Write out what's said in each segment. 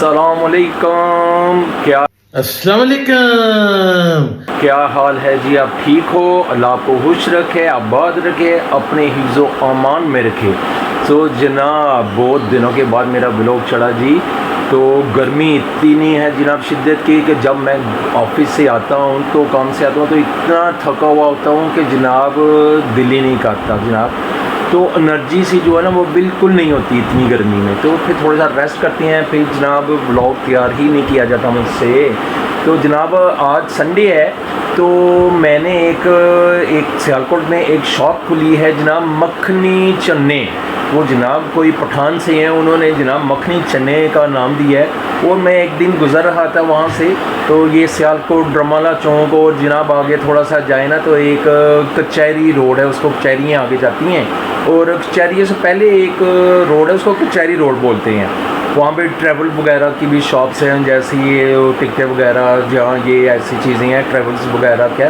अस्सलामुअलैकुम। क्या हाल है जी? आप ठीक हो? अल्लाह आपको खुश रखे, आबाद रखे, अपने हिफ्ज़ो अमान में रखे। तो जनाब बहुत दिनों के बाद मेरा ब्लॉग चढ़ा जी। तो गर्मी इतनी है जनाब शिद्दत की कि जब मैं ऑफिस से आता हूँ तो काम से आता हूँ तो इतना थका हुआ होता हूँ कि जनाब दिल ही नहीं करता जनाब। तो एनर्जी सी जो है ना वो बिल्कुल नहीं होती इतनी गर्मी में। तो फिर थोड़ा सा रेस्ट करते हैं, फिर जनाब व्लॉग तैयार ही नहीं किया जाता मुझसे। तो जनाब आज संडे है तो मैंने एक सियालकोट में एक शॉप खुली है जनाब मखनी चने। वो जनाब कोई पठान से हैं, उन्होंने जनाब मखनी चने का नाम दिया है। और मैं एक दिन गुज़र रहा था वहाँ से, तो ये सियालकोट ड्रमाला चौक और जनाब आगे थोड़ा सा जाए ना तो एक कचहरी रोड है, उसको कचहरियाँ आगे जाती हैं। और कचहरी से पहले एक रोड है उसको कचहरी रोड बोलते हैं। वहाँ पे ट्रैवल वगैरह की भी शॉप्स हैं, जैसे ये टिकटें वगैरह, जहाँ ये ऐसी चीज़ें हैं ट्रैवल्स वगैरह क्या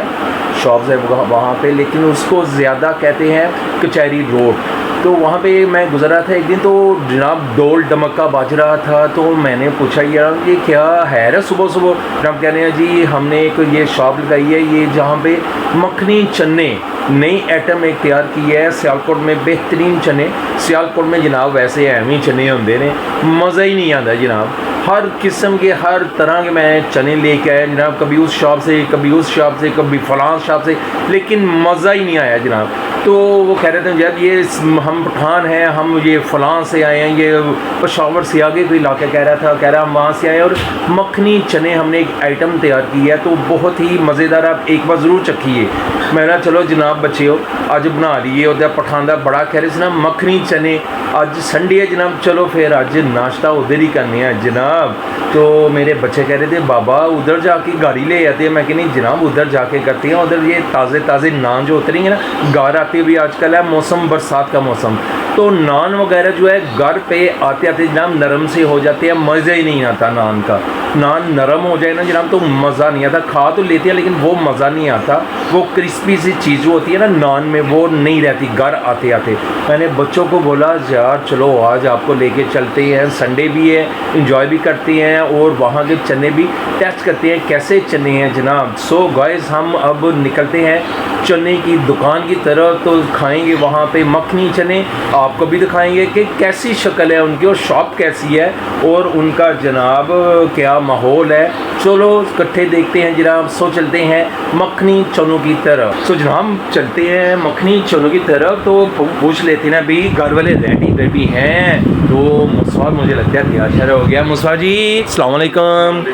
शॉप्स है वहाँ पे, लेकिन उसको ज़्यादा कहते हैं कचहरी रोड। तो वहाँ पे मैं गुज़रा था एक दिन, तो जनाब डोल डमक्का बज रहा था। तो मैंने पूछा यार ये क्या है रे सुबह सुबह? जनाब कह रहे हैं जी हमने एक ये शॉप लगाई है ये जहाँ पे मखनी चने नई आइटम एक तैयार की है। सियालकोट में बेहतरीन चने, सियालकोट में जनाब वैसे एवं चने होंगे ने, मज़ा ही नहीं आता जनाब। हर किस्म के हर तरह के मैं चने लेके आया जनाब, कभी उस शॉप से कभी उस शॉप से कभी फलां शॉप से, लेकिन मज़ा ही नहीं आया जनाब। तो वो कह रहे थे यार ये हम पठान हैं, हम ये फ़लाँ से आए हैं, ये पेशावर से आगे कोई इलाका कह रहा हम वहाँ से आए और मखनी चने हमने एक आइटम तैयार की है तो बहुत ही मज़ेदार, आप एक बार ज़रूर चखिए। मैंने चलो जनाब बच्चे हो अज बना लिए उधर पठान का बड़ा कह रहे थे ना मखनी चने, अज संडे है जनाब, चलो फिर अज नाश्ता उधर ही करने हैं जनाब। तो मेरे बच्चे कह रहे थे बाबा उधर जाके गाड़ी ले आते हैं। मैं कि नहीं जनाब उधर जाके करते हैं, उधर ये ताज़े ताज़े नान जो उतरेंगे ना, घर आते भी आजकल है मौसम बरसात का मौसम, तो नान वगैरह जो है घर पे आते आते जनाब नरम से हो जाते हैं, मज़ा ही नहीं आता नान का। नान नरम हो जाए ना जनाब तो मज़ा नहीं आता, खा तो लेते हैं लेकिन वो मज़ा नहीं आता, वो क्रिस्पी सी चीज़ जो होती है ना नान में वो नहीं रहती घर आते आते। मैंने बच्चों को बोला यार चलो आज आपको लेके चलते हैं, संडे भी है, इंजॉय भी करते हैं और वहाँ के चने भी टेस्ट करते हैं कैसे चने हैं जनाब। सो गाइस हम अब निकलते हैं चने की दुकान की तरफ, तो खाएंगे वहाँ पे मखनी चने, आपको भी दिखाएंगे कि कैसी शक्ल है उनकी और शॉप कैसी है और उनका जनाब क्या माहौल है। चलो इकट्ठे देखते हैं जनाब। सो चलते हैं मखनी चनों की तरफ। सो जनाब चलते हैं मखनी चनों की तरफ। तो पूछ लेते हैं ना भी घर वाले रेडी हैं। तो मुसवा मुझे लगता है क्या शर हो गया। मुसवा जी अस्सलाम वालेकुम।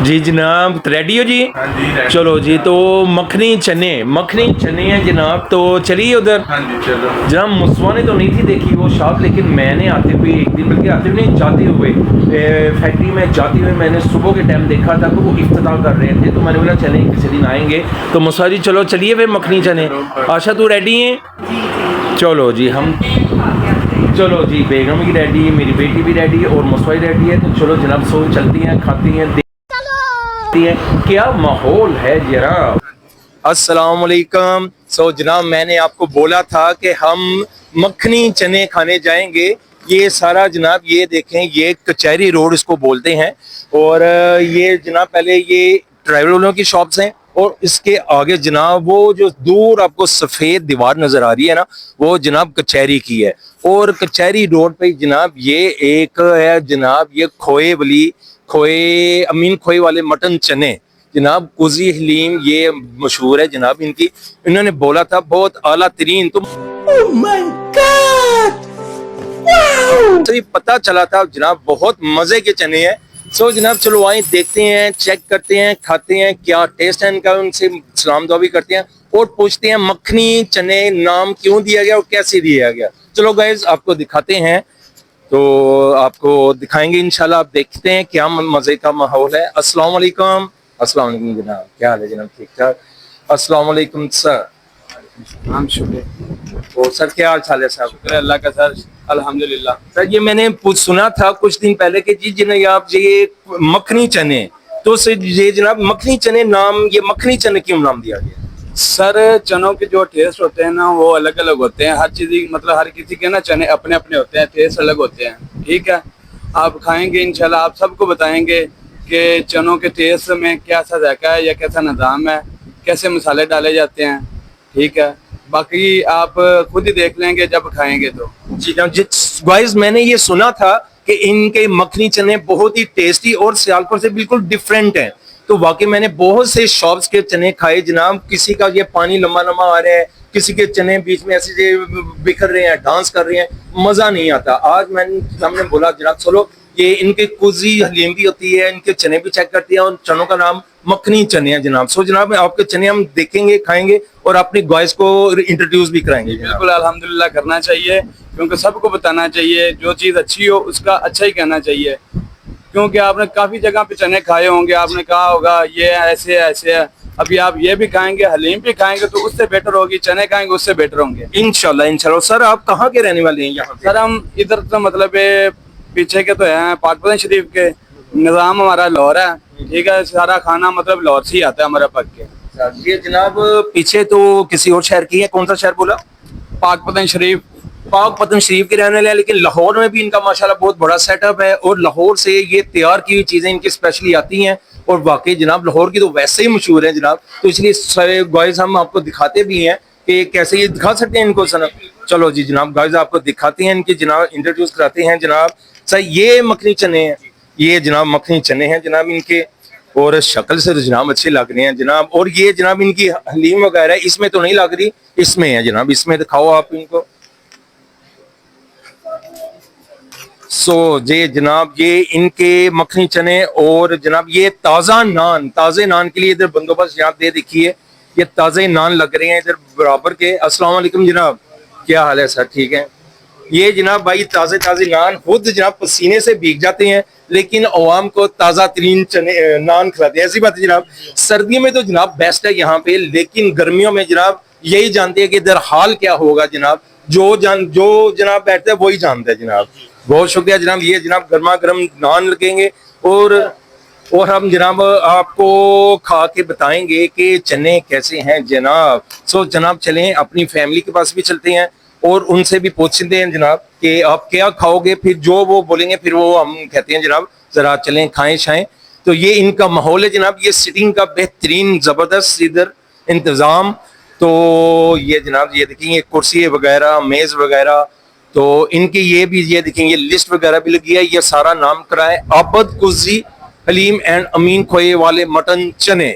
जी जनाब रेडी हो जी? हाँ जी चलो जी। तो मखनी चने हैं जनाब, तो चलिए उधर। हाँ जी चलो जनाब मुसवा ने तो नहीं थी देखी वो शॉप, लेकिन मैंने आते हुए एक दिन, बल्कि आते हुए नहीं जाते हुए फैक्ट्री में जाते हुए मैंने सुबह के टाइम देखा था कि वो इफ्तिताह कर रहे थे। तो मैंने बोला चलें किसी दिन आएंगे। तो मुसवा जी चलो चलिए फिर मखनी चने। आशा तू रेडी हैं? चलो जी हम चलो जी, बेगम भी रेडी है, मेरी बेटी भी रेडी है और मुसवा रेडी है। तो चलो जनाब सो चलती हैं, खाती हैं, देखती हैं क्या माहौल है जनाब। अस्सलाम वालेकुम। सो जनाब मैंने आपको बोला था कि हम मखनी चने खाने जाएंगे। ये सारा जनाब ये देखें ये कचहरी रोड इसको बोलते हैं और ये जनाब पहले ये ट्रैवलरों की शॉप्स हैं और इसके आगे जनाब वो जो दूर आपको सफ़ेद दीवार नज़र आ रही है ना वो जनाब कचहरी की है। और कचहरी रोड पे जनाब ये एक है जनाब ये अमीन खोए वाले मटन चने जनाब कुजी हलीम ये मशहूर है जनाब इनकी। इन्होंने बोला था बहुत आला तरीन, तो तो पता चला था जनाब बहुत मजे के चने हैं। सो जनाब चलो आए देखते हैं, चेक करते हैं, खाते हैं क्या टेस्ट है इनका, उनसे सलाम दुआ भी करते हैं और पूछते हैं मखनी चने नाम क्यों दिया गया और कैसे दिया गया। चलो गाइस आपको दिखाते हैं, तो आपको दिखाएंगे इंशाल्लाह। आप देखते हैं क्या मजे का माहौल है। अस्सलाम वालेकुम। अस्सलाम वालेकुम जनाब, क्या हाल है जनाब? ठीक ठाक। अस्सलाम वालेकुम सर। हम शुक्र और सर क्या हाल चाल है साहब? शुक्र अल्लाह का सर, अल्हम्दुलिल्लाह। सर ये मैंने सुना था कुछ दिन पहले कि जी जिन्हें आप ये मखनी चने, तो सर ये जनाब मखनी चने नाम, ये मखनी चने क्यों नाम दिया गया? सर चनों के जो टेस्ट होते हैं ना वो अलग अलग होते हैं, हर चीज़ मतलब हर किसी के ना चने अपने अपने होते हैं, टेस्ट अलग होते हैं, ठीक है। आप खाएंगे इंशाल्लाह, आप सबको बताएंगे कि चनों के टेस्ट में कैसा जायका है या कैसा निज़ाम है, कैसे मसाले डाले जाते हैं। ठीक है, बाकी आप खुद ही देख लेंगे जब खाएंगे तो। जी गाइस, मैंने ये सुना था कि इनके मखनी चने बहुत ही टेस्टी और सियालकोट से बिल्कुल डिफरेंट हैं। तो वाकई मैंने बहुत से शॉप्स के चने खाए जनाब, किसी का ये पानी लम्बा लम्बा आ रहा है, किसी के चने बीच में ऐसे से बिखर रहे हैं, डांस कर रहे हैं, मजा नहीं आता। आज हमने बोला जनाब चलो ये इनके कुजी हलीम भी होती है, इनके चने भी चेक करते हैं, और चनों का नाम मखनी चने हैं जनाब। सो जनाब आपके चने हम देखेंगे, खाएंगे और अपनी गॉइस को इंट्रोड्यूस भी कराएंगे। बिल्कुल अल्हम्दुलिल्लाह करना चाहिए, क्योंकि सबको बताना चाहिए, जो चीज़ अच्छी हो उसका अच्छा ही कहना चाहिए। क्योंकि आपने काफ़ी जगह पे चने खाए होंगे, आपने कहा होगा ये ऐसे ऐसे है, अभी आप ये भी खाएंगे, हलीम भी खाएंगे तो उससे बेटर होगी, चने खाएंगे उससे बेटर होंगे इंशाल्लाह इंशाल्लाह। सर आप कहाँ के रहने वाले हैं यहाँ पे? सर हम इधर तो मतलब पीछे के तो हैं पाकपतन शरीफ के, निज़ाम हमारा लाहौर है। ठीक है, सारा खाना मतलब लाहौर से ही आता है हमारा पक के। ये जनाब पीछे तो किसी और शहर की है, कौन सा शहर बोला? पाकपतन शरीफ। पाकपतन शरीफ के रहने वाले हैं, लेकिन लाहौर में भी इनका माशाल्लाह बहुत बड़ा सेटअप है, और लाहौर से ये तैयार की हुई चीजें इनकी स्पेशली आती हैं। और वाकई जनाब लाहौर की तो वैसे ही मशहूर है जनाब, तो इसलिए सारे गाइस हम आपको दिखाते भी हैं कि कैसे ये दिखा सकते हैं इनको सनम। चलो जी जनाब गाइस आपको दिखाते हैं, इनकी जनाब इंट्रोड्यूस कराते हैं जनाब। सर ये मखनी चने हैं, ये जनाब मखनी चने हैं जनाब इनके, और शक्ल से तो जनाब अच्छे लग रहे हैं जनाब। और ये जनाब इनकी हलीम वगैरह इसमें तो नहीं लग रही, इसमें है जनाब, इसमें दिखाओ आप इनको। सो ये जनाब ये इनके मखनी चने, और जनाब ये ताज़ा नान, ताज़े नान के लिए इधर बंदोबस्त यहाँ दे देखिए, ये ताज़े नान लग रहे हैं इधर बराबर के। अस्सलाम वालेकुम जनाब, क्या हाल है सर? ठीक है। ये जनाब भाई ताज़े ताज़े नान खुद जनाब पसीने से भीग जाते हैं, लेकिन अवाम को ताज़ा तरीन चने नान खिलाते हैं। ऐसी बात है जनाब, सर्दियों में तो जनाब बेस्ट है यहाँ पे, लेकिन गर्मियों में जनाब यही जानते हैं कि इधर हाल क्या होगा जनाब। जो जनाब बैठते हैं वही जानते हैं जनाब। बहुत शुक्रिया जनाब। ये जनाब गर्मा गर्म नान लगेंगे, और हम जनाब आपको खा के बताएंगे कि चने कैसे हैं जनाब। सो जनाब चलें अपनी फैमिली के पास भी चलते हैं और उनसे भी पूछते हैं जनाब कि आप क्या खाओगे, फिर जो वो बोलेंगे फिर वो हम कहते हैं जनाब जरा चलें खाएं शाएं। तो ये इनका माहौल है जनाब, ये सिटिंग का बेहतरीन जबरदस्त इधर इंतजाम। तो ये जनाब ये देखेंगे कुर्सी वगैरह मेज वगैरह, तो इनकी ये भी ये देखेंगे लिस्ट वगैरह भी लगी है। ये सारा नाम कराए आबद कुजी हलीम एंड अमीन खोए वाले मटन चने,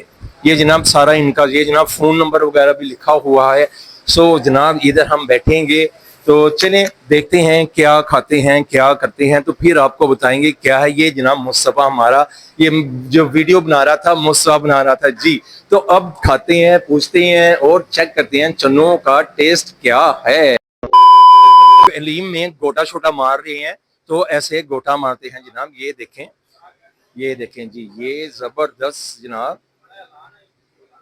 ये जनाब सारा इनका, ये जनाब फोन नंबर वगैरह भी लिखा हुआ है। सो जनाब इधर हम बैठेंगे, तो चलें देखते हैं क्या खाते हैं क्या करते हैं, तो फिर आपको बताएंगे क्या है। ये जनाब मुस्तफ़ा हमारा ये जो वीडियो बना रहा था, मुस्तफ़ा बना रहा था जी। तो अब खाते हैं, पूछते हैं और चेक करते हैं चनों का टेस्ट क्या है। हलीम में गोटा छोटा मार रहे हैं, तो ऐसे गोटा मारते हैं जनाब। ये देखें जी, ये जबरदस्त जनाब।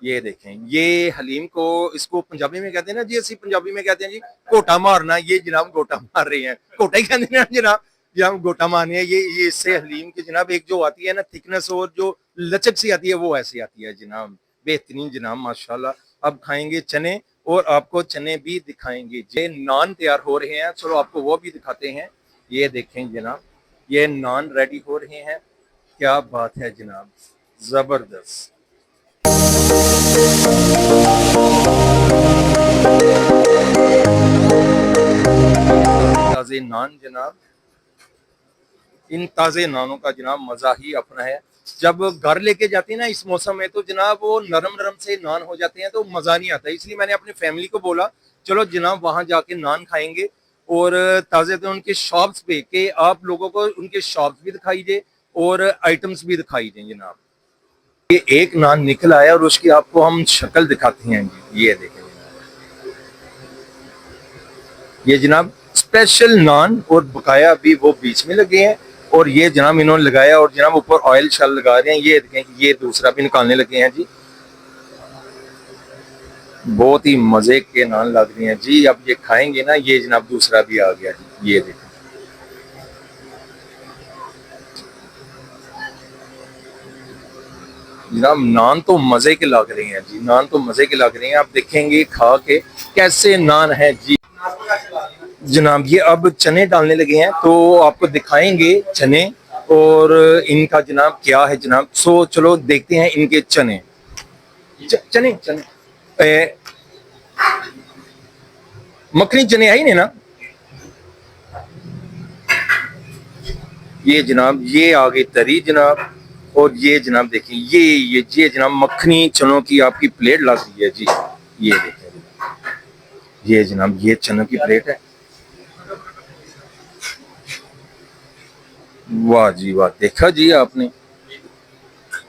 ये देखें ये हलीम को, इसको पंजाबी में कहते हैं ना जी, असि पंजाबी में कहते हैं जी गोटा मारना। ये जनाब गोटा मार रहे हैं, गोटा ही कहते हैं जनाब, जनाब गोटा मारने है। ये इससे हलीम की जनाब एक जो आती है ना थिकनेस और जो लचक सी आती है वो ऐसी आती है जनाब, बेहतरीन जनाब माशाल्लाह। अब खाएंगे चने और आपको चने भी दिखाएंगे। ये नान तैयार हो रहे हैं, चलो आपको वो भी दिखाते हैं। ये देखें जनाब, ये नान रेडी हो रहे हैं, क्या बात है जनाब, जबरदस्त। ताजे नान जनाब, इन ताजे नानों का जनाब मजा ही अपना है। जब घर लेके जाते हैं ना इस मौसम में, तो जनाब वो नरम नरम से नान हो जाते हैं, तो मजा नहीं आता। इसलिए मैंने अपनी फैमिली को बोला चलो जनाब वहां जाके नान खाएंगे, और ताजे तो उनके शॉप्स पे के आप लोगों को उनके शॉप्स भी दिखाई दे और आइटम्स भी दिखाई दें जनाब। ये एक नान निकल आया और उसकी आपको हम शक्ल दिखाते हैं जी। ये देखें ये जनाब स्पेशल नान, और बकाया भी वो बीच में लगे हैं, और ये जनाब इन्होंने लगाया और जनाब ऊपर ऑयल शल लगा रहे हैं। ये देखें ये दूसरा भी निकालने लगे हैं जी। बहुत ही मजे के नान लग रहे हैं जी। अब ये खाएंगे ना, ये जनाब दूसरा भी आ गया जी। ये देखें जनाब नान तो मजे के लग रहे हैं जी, नान तो मजे के लग रहे हैं। आप देखेंगे खा के कैसे नान है जी। जनाब ये अब चने डालने लगे हैं, तो आपको दिखाएंगे चने और इनका जनाब क्या है जनाब। सो चलो देखते हैं इनके चने। चने चने मखनी चने आई ने ना। ये जनाब ये आ गई तरी जनाब, और ये जनाब देखिए ये जनाब मखनी चनों की आपकी प्लेट लग रही है जी। ये देखिए ये जनाब ये चनों की प्लेट है। वाह जी वाह, देखा जी आपने।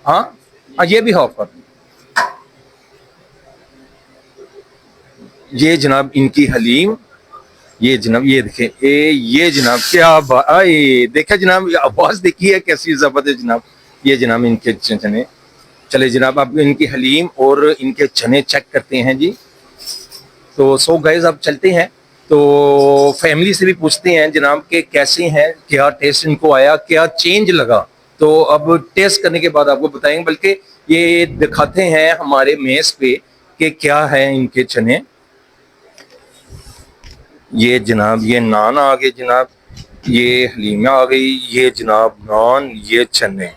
हाँ हाँ ये भी हाफ कर। ये जनाब इनकी हलीम, ये जनाब ये देखे ये जनाब क्या आए देखा जनाब, ये आवाज देखी है कैसी जबरदस्त जनाब। ये जनाब इनके चने। चले जनाब अब इनकी हलीम और इनके चने चेक करते हैं जी। तो सो गाइस अब चलते हैं, तो फैमिली से भी पूछते हैं जनाब के कैसे हैं, क्या टेस्ट इनको आया, क्या चेंज लगा। तो अब टेस्ट करने के बाद आपको बताएंगे, बल्कि ये दिखाते हैं हमारे मेज पे कि क्या है इनके चने। ये जनाब ये नान आ गए जनाब, ये हलीमा आ गई, ये जनाब नान, ये चने,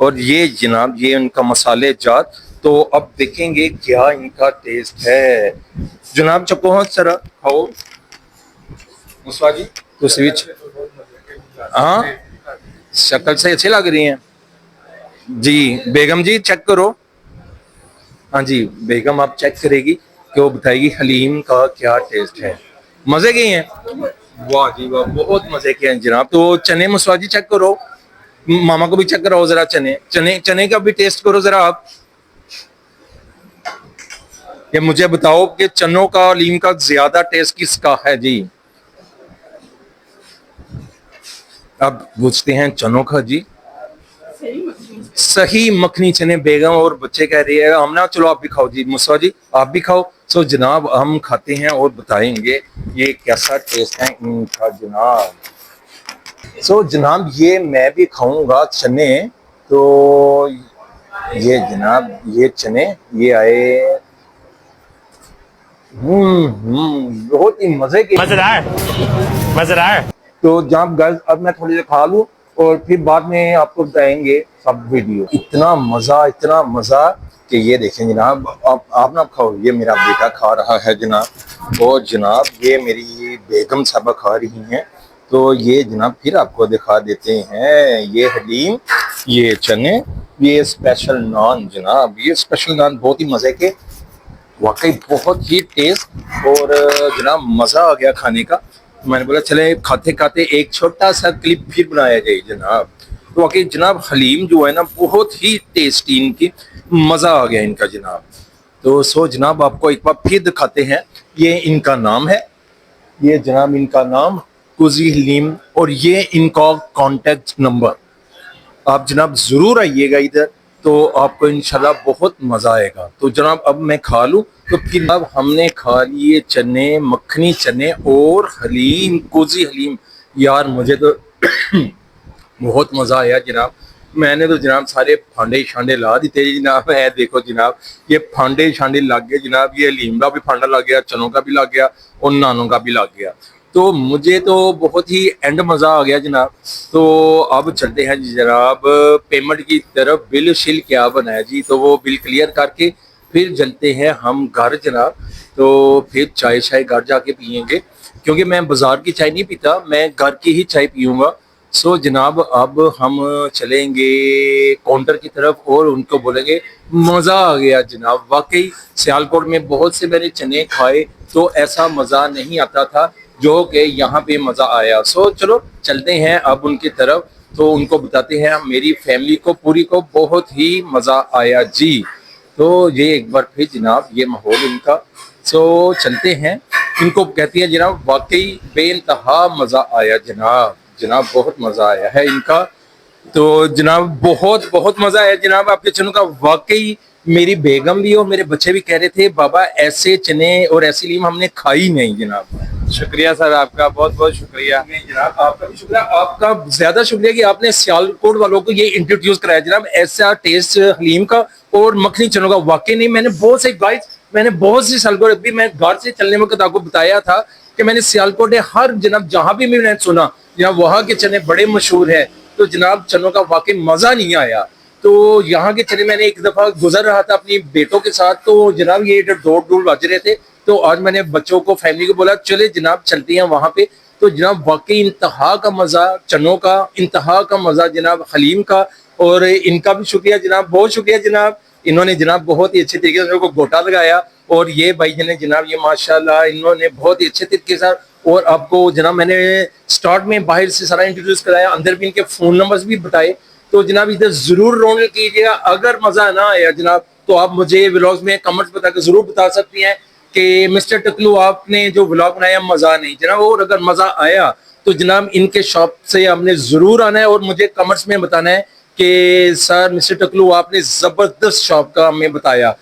और ये जनाब ये उनका मसाले जात। तो अब देखेंगे क्या इनका टेस्ट है जनाब। चको हाँ जरा खाओ मुस्वा जी, तो स्विच। हाँ शक्ल से अच्छी लग रही हैं जी। बेगम जी चेक करो। हाँ जी बेगम आप चेक करेगी कि वो बताएगी हलीम का क्या टेस्ट है। मजे के हैं। वाह जी वाह, बहुत मजे के हैं जनाब। तो चने मुस्वा जी चेक करो, मामा को भी चेक कराओ जरा। चने चने चने का भी टेस्ट करो जरा आप। ये मुझे बताओ कि चनों का हलीम का ज्यादा टेस्ट किसका है जी। अब पूछते हैं चनों का जी। सही मखनी चने बेगम और बच्चे कह रही है हम ना। चलो आप भी खाओ जी मुस्वा जी, आप भी खाओ। सो जनाब हम खाते हैं और बताएंगे ये कैसा टेस्ट है इनका जनाब। सो जनाब ये मैं भी खाऊंगा चने। तो ये जनाब ये चने ये आए बहुत ही मजे के, मजेदार। तो जनाब गर्ल्स अब मैं थोड़ी देर खा लूं और फिर बाद में आपको बताएंगे सब वीडियो। इतना मजा कि ये देखें जनाब। आप ना खाओ, ये मेरा बेटा खा रहा है जनाब, और जनाब ये मेरी बेगम साहबा खा रही हैं। तो ये जनाब फिर आपको दिखा देते हैं ये हलीम, ये चने, ये स्पेशल नान जनाब। ये स्पेशल नान बहुत ही मजे के, वाकई बहुत ही टेस्ट, और जनाब मजा आ गया खाने का। मैंने बोला चले खाते खाते एक छोटा सा क्लिप फिर बनाया जाए जनाब। तो वाकई जनाब हलीम जो है ना बहुत ही टेस्टी, इनकी मजा आ गया इनका जनाब। तो सो जनाब आपको एक बार फिर दिखाते हैं, ये इनका नाम है, ये जनाब इनका नाम कुजी हलीम, और ये इनका कॉन्टेक्ट नंबर। आप जनाब जरूर आइएगा इधर, तो आपको इंशाल्लाह बहुत मजा आएगा। तो जनाब अब मैं खा लूं, तो फिर अब हमने खा लिए चने, मखनी चने और हलीम, कुजी हलीम। यार मुझे तो बहुत मजा आया जनाब। मैंने तो जनाब सारे फांडे शांडे ला दी जनाब। है देखो जनाब ये फांडे शांडे लग गए जनाब, ये हलीम का भी फांडा लग गया, चनों का भी लग गया और नानों का भी लग गया। तो मुझे तो बहुत ही एंड मजा आ गया जनाब। तो अब चलते हैं जी जनाब पेमेंट की तरफ। बिल शिल क्या बनाया जी, तो वो बिल क्लियर करके फिर चलते हैं हम घर जनाब। तो फिर चाय शाय घर जाके पियेंगे, क्योंकि मैं बाजार की चाय नहीं पीता, मैं घर की ही चाय पीऊंगा। सो जनाब अब हम चलेंगे काउंटर की तरफ और उनको बोलेंगे मजा आ गया जनाब। वाकई सियालकोट में बहुत से मैंने चने खाए, तो ऐसा मजा नहीं आता था जो कि यहाँ पे मजा आया। सो चलो चलते हैं अब उनकी तरफ, तो उनको बताते हैं मेरी फैमिली को पूरी को बहुत ही मजा आया जी। तो ये एक बार फिर जनाब ये माहौल इनका। सो चलते हैं, इनको कहती है जनाब वाकई बेइंतहा मजा आया जनाब। जनाब बहुत मजा आया है इनका। तो जनाब बहुत बहुत मजा आया जनाब आपके चनों का। वाकई मेरी बेगम भी और मेरे बच्चे भी कह रहे थे बाबा ऐसे चने और ऐसी लीम हमने खाई नहीं जनाब। शुक्रिया सर आपका, बहुत बहुत शुक्रिया। जनाब आपका भी शुक्रिया, आपका ज्यादा शुक्रिया कि आपने सियालकोट वालों को ये इंट्रोड्यूस कराया जनाब, ऐसा टेस्ट हलीम का और मखनी चनों का। वाकई नहीं, मैंने बहुत से गाइस, मैंने बहुत सी सियालकोट भी मैं घर से चलने वक्त आपको बताया था कि मैंने सियालकोट में हर जनाब जहां भी मैंने सुना जनाब वहां के चने बड़े मशहूर है, तो जनाब चनों का वाकई मजा नहीं आया। तो यहाँ के चने मैंने एक दफा गुजर रहा था अपनी बेटों के साथ, तो जनाब ये डोर बज रहे थे, तो आज मैंने बच्चों को फैमिली को बोला चले जनाब चलते हैं वहां पे। तो जनाब वाकई इंतहा का मजा चनों का, इंतहा का मजा जनाब हलीम का। और इनका भी शुक्रिया जनाब, बहुत शुक्रिया जनाब, इन्होंने जनाब बहुत ही अच्छे तरीके से मेरे को गोटा लगाया। और ये भाई ने जनाब ये माशाल्लाह इन्होंने बहुत ही अच्छे तरीके से, और आपको जनाब मैंने स्टार्ट में बाहर से सारा इंट्रोड्यूस कराया, अंदर भी इनके फोन नंबर्स भी बताए। तो जनाब इधर जरूर रौनक कीजिएगा। अगर मजा ना आया जनाब तो आप मुझे व्लॉग्स में कमेंट्स बताकर जरूर बता सकती हैं कि मिस्टर टकलू आपने जो व्लॉग बनाया मजा नहीं जनाब। और अगर मजा आया तो जनाब इनके शॉप से आपने जरूर आना है और मुझे कमेंट्स में बताना है कि सर मिस्टर टकलू आपने जबरदस्त शॉप का हमें बताया।